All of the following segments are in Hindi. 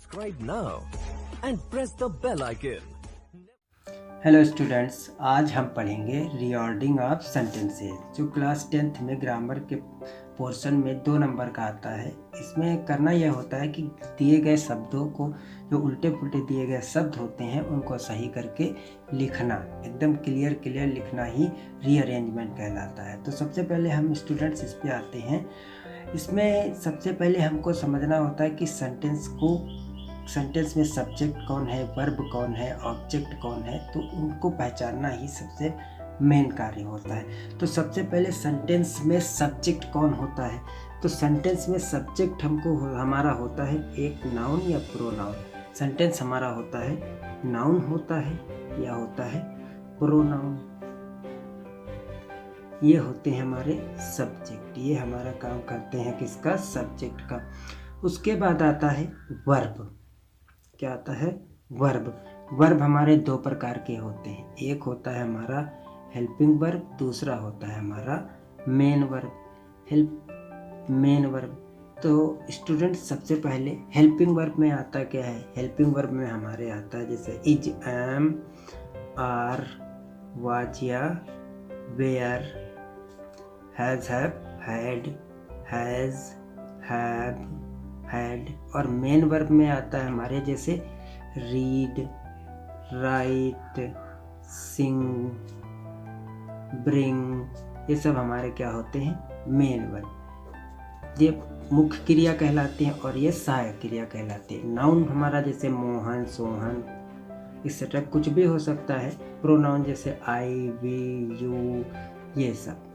Subscribe now and press the bell icon. Hello students, आज हम पढ़ेंगे रीऑर्डरिंग ऑफ सेंटेंसेस जो क्लास 10th में ग्रामर के पोर्शन में 2 नंबर का आता है। इसमें करना यह होता है कि दिए गए शब्दों को, जो उल्टे पुल्टे दिए गए शब्द होते हैं, उनको सही करके लिखना, एकदम क्लियर लिखना ही रीअरेंजमेंट कहलाता है। तो सबसे पहले हम स्टूडेंट्स इस पे आते हैं। इसमें सबसे पहले हमको समझना होता है कि सेंटेंस में सब्जेक्ट कौन है, वर्ब कौन है, ऑब्जेक्ट कौन है, तो उनको पहचानना ही सबसे मेन कार्य होता है। तो सबसे पहले सेंटेंस में सब्जेक्ट कौन होता है, तो सेंटेंस में सब्जेक्ट हमारा होता है एक नाउन या प्रोनाउन। सेंटेंस हमारा होता है नाउन होता है या होता है प्रोनाउन। ये होते हैं हमारे सब्जेक्ट, ये हमारा काम करते हैं किसका, सब्जेक्ट का। उसके बाद आता है वर्ब। क्या आता है, वर्ब। वर्ब हमारे 2 प्रकार के होते हैं, एक होता है हमारा हेल्पिंग वर्ब, दूसरा होता है हमारा मेन वर्ब। मेन वर्ब तो स्टूडेंट सबसे पहले हेल्पिंग वर्ब में आता क्या है, हेल्पिंग वर्ब में हमारे आता है जैसे इज, एम, आर, वाज या were, has, have, had, has, have, had. और मेन वर्ब में आता है हमारे जैसे रीड, राइट, सिंग, ब्रिंग। ये सब हमारे क्या होते हैं, मेन वर्ब। ये मुख्य क्रिया कहलाते हैं और ये सहायक क्रिया कहलाते हैं। नाउन हमारा जैसे मोहन, सोहन, एक्सेट्रा कुछ भी हो सकता है। प्रोनाउन जैसे आई, वी, यू, ये सब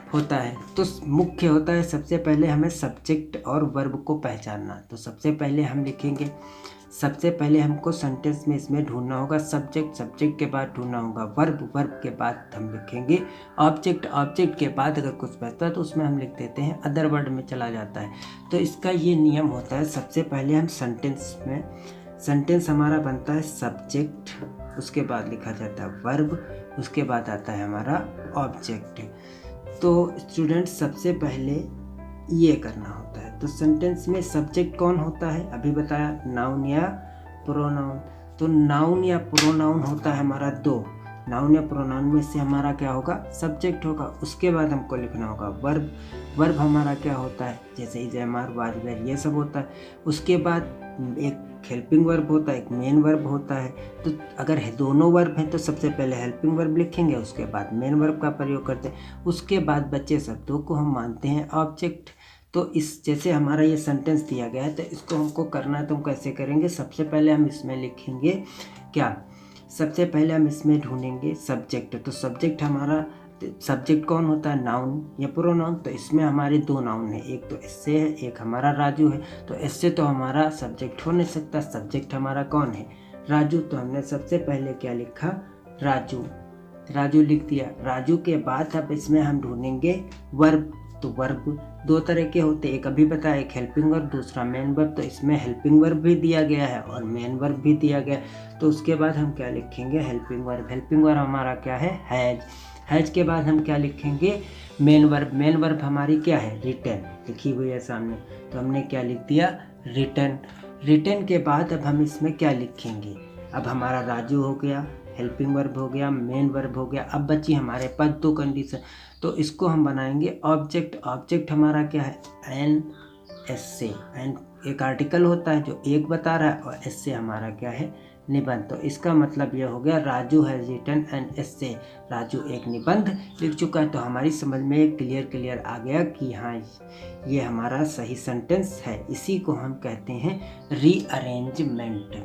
होता है। तो मुख्य होता है सबसे पहले हमें सब्जेक्ट और वर्ब को पहचानना। तो सबसे पहले हम लिखेंगे, सबसे पहले हमको सेंटेंस में इसमें ढूंढना होगा सब्जेक्ट, सब्जेक्ट के बाद ढूंढना होगा वर्ब, वर्ब के बाद हम लिखेंगे ऑब्जेक्ट, ऑब्जेक्ट के बाद अगर कुछ बचता है तो उसमें हम लिख देते हैं अदर वर्ड में चला जाता है। तो इसका ये नियम होता है, सबसे पहले हम सेंटेंस हमारा बनता है सब्जेक्ट, उसके बाद लिखा जाता है वर्ब, उसके बाद आता है हमारा ऑब्जेक्ट। तो स्टूडेंट सबसे पहले ये करना होता है। तो सेंटेंस में सब्जेक्ट कौन होता है, अभी बताया, नाउन या प्रोनाउन। तो नाउन या प्रोनाउन होता है हमारा 2। नाउन या प्रोनाउन में से हमारा क्या होगा, सब्जेक्ट होगा। उसके बाद हमको लिखना होगा वर्ब। वर्ब हमारा क्या होता है जैसे is, am, are, was, were, ये सब होता है। उसके बाद एक हेल्पिंग वर्ब होता है, एक मेन वर्ब होता है। तो अगर दोनों वर्ब हैं तो सबसे पहले हेल्पिंग वर्ब लिखेंगे, उसके बाद मेन वर्ब का प्रयोग करते हैं, उसके बाद बचे शब्दों को हम मानते हैं ऑब्जेक्ट। तो इस जैसे हमारा ये सेंटेंस दिया गया है तो इसको हमको करना है, तो हम कैसे करेंगे, सबसे पहले हम इसमें लिखेंगे क्या, सबसे पहले हम इसमें ढूंढेंगे सब्जेक्ट। तो सब्जेक्ट हमारा, सब्जेक्ट कौन होता है, नाउन या प्रोनाउन। तो इसमें हमारे 2 नाउन है, एक तो इससे है, एक हमारा राजू है। तो इससे तो हमारा सब्जेक्ट हो नहीं सकता, सब्जेक्ट हमारा कौन है, राजू। तो हमने सबसे पहले क्या लिखा, राजू। राजू लिख दिया। राजू के बाद अब इसमें हम ढूंढेंगे वर्ब। तो वर्ब 2 तरह के होते हैं, एक अभी बताया, एक हेल्पिंग वर्ब, दूसरा मेन वर्ब। तो इसमें हेल्पिंग वर्ब भी दिया गया है और मेन वर्ब भी दिया गया है। तो उसके बाद हम क्या लिखेंगे, हेल्पिंग वर्ब। हेल्पिंग वर्ब हमारा क्या है, हैज। हैज के बाद हम क्या लिखेंगे, मेन वर्ब। मेन वर्ब हमारी क्या है, रिटर्न, लिखी हुई है सामने। तो हमने क्या लिख दिया, रिटर्न। रिटर्न के बाद अब हम इसमें क्या लिखेंगे, अब हमारा राजू हो गया, हेल्पिंग वर्ब हो गया, मेन वर्ब हो गया। अब बची हमारे पास 2 कंडीशन। तो इसको हम बनाएंगे ऑब्जेक्ट। ऑब्जेक्ट हमारा क्या है, एन, एस से। एन एक आर्टिकल होता है जो एक बता रहा है, और एस से हमारा क्या है, निबंध। तो इसका मतलब यह हो गया, राजू हैज रिटन एन एस्से, राजू एक निबंध लिख चुका है। तो हमारी समझ में क्लियर आ गया कि हाँ ये हमारा सही सेंटेंस है। इसी को हम कहते हैं रीअरेंजमेंट।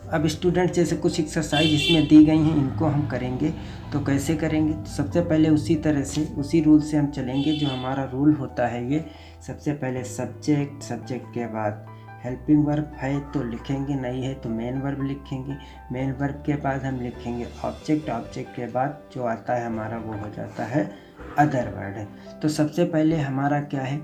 अब स्टूडेंट जैसे कुछ एक्सरसाइज इसमें दी गई हैं, इनको हम करेंगे। तो कैसे करेंगे, तो सबसे पहले उसी तरह से, उसी रूल से हम चलेंगे जो हमारा रूल होता है। ये सबसे पहले सब्जेक्ट, सब्जेक्ट के बाद हेल्पिंग वर्ब है तो लिखेंगे, नहीं है तो मेन वर्ब लिखेंगे। मेन वर्ब के बाद हम लिखेंगे ऑब्जेक्ट। ऑब्जेक्ट के बाद जो आता है हमारा वो हो जाता है अदर वर्ड। तो सबसे पहले हमारा क्या है,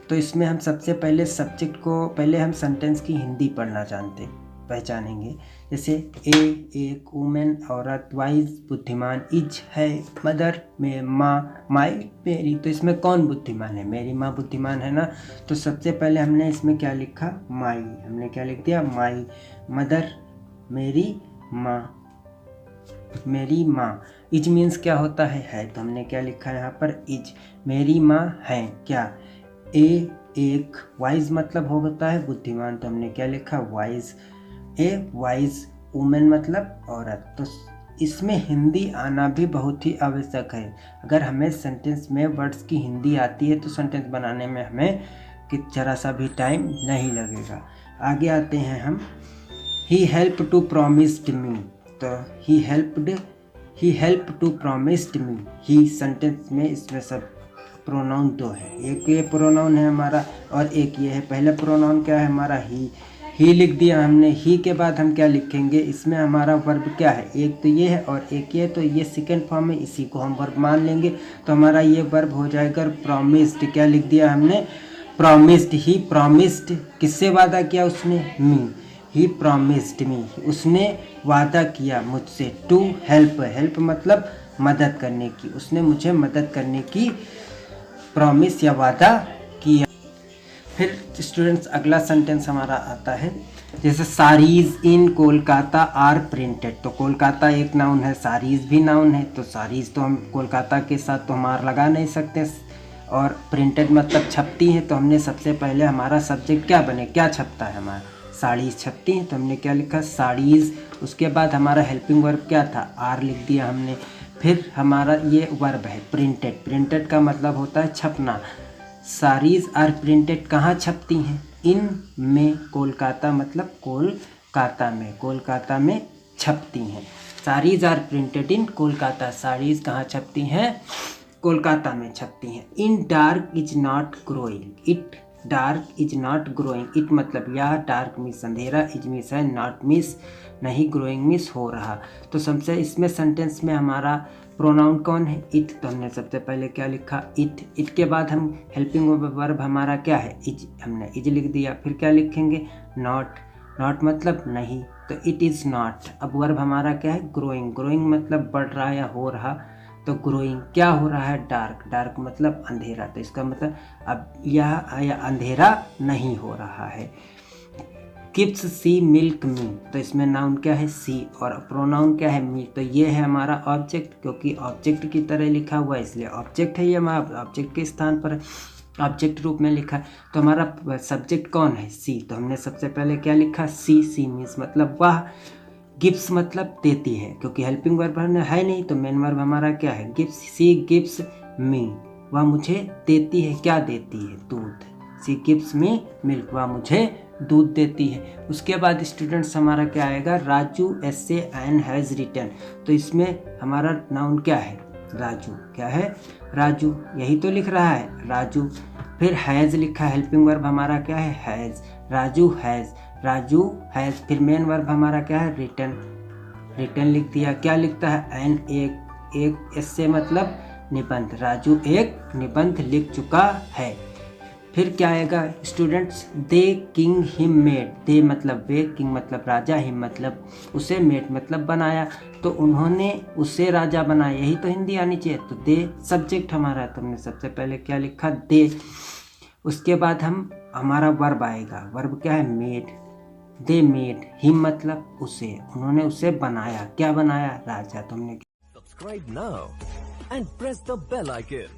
तो इसमें हम सबसे पहले सब्जेक्ट को, पहले हम सेंटेंस की हिंदी पढ़ना जानते हैं। पहचानेंगे। जैसे ए एक, वुमेन औरत, वाइज बुद्धिमान, इज है, मदर में माँ, माई मेरी। तो इसमें कौन बुद्धिमान है? मेरी माँ बुद्धिमान है ना। तो सबसे पहले हमने इसमें क्या लिखा? माई। हमने क्या लिख दिया? माई। मदर मेरी माँ, मेरी माँ। इज मीन्स क्या होता है। तो हमने क्या लिखा यहाँ पर? इज। मेरी माँ है क्या? ए एक, वाइज मतलब होता है बुद्धिमान, तो हमने क्या लिखा? वाइज। ए वाइज वुमेन मतलब औरत। तो इसमें हिंदी आना भी बहुत ही आवश्यक है। अगर हमें सेंटेंस में वर्ड्स की हिंदी आती है तो सेंटेंस बनाने में हमें कि जरा सा भी टाइम नहीं लगेगा। आगे आते हैं हम। He help to promised me. तो he help to promised me. ही सेंटेंस में इसमें सब प्रोनाउन दो है। एक ये प्रोनाउन है हमारा और एक ये है। पहला प्रोनाउन क्या है हमारा? ही लिख दिया हमने। ही के बाद हम क्या लिखेंगे? इसमें हमारा वर्ब क्या है? एक तो ये है और एक ये, तो ये सेकेंड फॉर्म है, इसी को हम वर्ब मान लेंगे। तो हमारा ये वर्ब हो जाएगा प्रॉमिस्ड। क्या लिख दिया हमने? प्रॉमिस्ड। ही प्रॉमिस्ड किससे वादा किया उसने? मी। ही प्रॉमिस्ड मी, उसने वादा किया मुझसे। टू हेल्प, हेल्प मतलब मदद करने की, उसने मुझे मदद करने की प्रॉमिस या वादा किया। फिर स्टूडेंट्स अगला सेंटेंस हमारा आता है। जैसे साड़ीज इन कोलकाता आर प्रिंटेड। तो कोलकाता एक नाउन है, साड़ीज भी नाउन है। तो साड़ीज तो हम कोलकाता के साथ तो हम आर लगा नहीं सकते, और प्रिंटेड मतलब छपती हैं। तो हमने सबसे पहले हमारा सब्जेक्ट क्या बने? क्या छपता है हमारा? साड़ीज छपती हैं। तो हमने क्या लिखा? साड़ीज। उसके बाद हमारा हेल्पिंग वर्ब क्या था? आर लिख दिया हमने। फिर हमारा ये वर्ब है प्रिंटेड। प्रिंटेड का मतलब होता है छपना। साड़ीज आर प्रिंटेड कहाँ छपती हैं? इन में कोलकाता मतलब कोलकाता में, कोलकाता में छपती हैं। Saris are printed in Kolkata. Saris कहाँ छपती हैं? कोलकाता में छपती हैं। In dark is not growing. It dark is not growing. It मतलब यह, डार्क मीन्स अंधेरा, इज मीन्स है, नॉट मीन्स नहीं, ग्रोइंग मीन्स हो रहा। तो सबसे इसमें सेंटेंस में हमारा प्रोनाउन कौन है? इट। तो हमने सबसे पहले क्या लिखा? इट। इट के बाद हम हेल्पिंग वर्ब हमारा क्या है? इज। हमने इज लिख दिया। फिर क्या लिखेंगे? नॉट। नॉट मतलब नहीं, तो इट इज़ नॉट। अब वर्ब हमारा क्या है? ग्रोइंग। ग्रोइंग मतलब बढ़ रहा या हो रहा। तो ग्रोइंग क्या हो रहा है? डार्क। डार्क मतलब अंधेरा। तो इसका मतलब अब यह अंधेरा नहीं हो रहा है। गिव्स सी मिल्क मी। तो इसमें नाउन क्या है? सी, और प्रोनाउन क्या है? मी। तो ये है हमारा ऑब्जेक्ट, क्योंकि ऑब्जेक्ट की तरह लिखा हुआ है इसलिए ऑब्जेक्ट है। ये हमारा ऑब्जेक्ट के स्थान पर ऑब्जेक्ट रूप में लिखा है। तो हमारा सब्जेक्ट कौन है? सी। तो हमने सबसे पहले क्या लिखा? सी। सी मीन्स मतलब वह। गिव्स मतलब देती है, क्योंकि हेल्पिंग वर्ब है नहीं, तो मेन वर्ब हमारा क्या है? गिव्स। सी गिव्स मी, वह मुझे देती है। क्या देती है? दूध। सी गिव्स मी मिल्क, वह मुझे दूध देती है। उसके बाद स्टूडेंट्स हमारा क्या आएगा? राजू एसे एंड हैज़ रिटन। तो इसमें हमारा नाउन क्या है? राजू। क्या है? राजू। यही तो लिख रहा है राजू। फिर हैज़ लिखा, हेल्पिंग वर्ब हमारा क्या है? Has. Raju has. Raju has. फिर मेन वर्ब हमारा क्या है? रिटन। रिटन लिख दिया। क्या लिखता है? एन एक इससे मतलब निबंध। राजू एक निबंध लिख चुका है। फिर क्या आएगा स्टूडेंट्स? दे किंग हिम मेड। दे मतलब वे, किंग मतलब राजा, हिम मतलब उसे, मेड मतलब बनाया। तो उन्होंने उसे राजा बनाया। यही तो हिंदी आनी चाहिए। तो दे सब्जेक्ट हमारा, तो हमने सबसे पहले क्या लिखा? दे। उसके बाद हमारा वर्ब आएगा। वर्ब क्या है? मेड। दे मेड हिम मतलब उसे, उन्होंने उसे बनाया। क्या बनाया? राजा। तुमने Subscribe now and press the bell icon.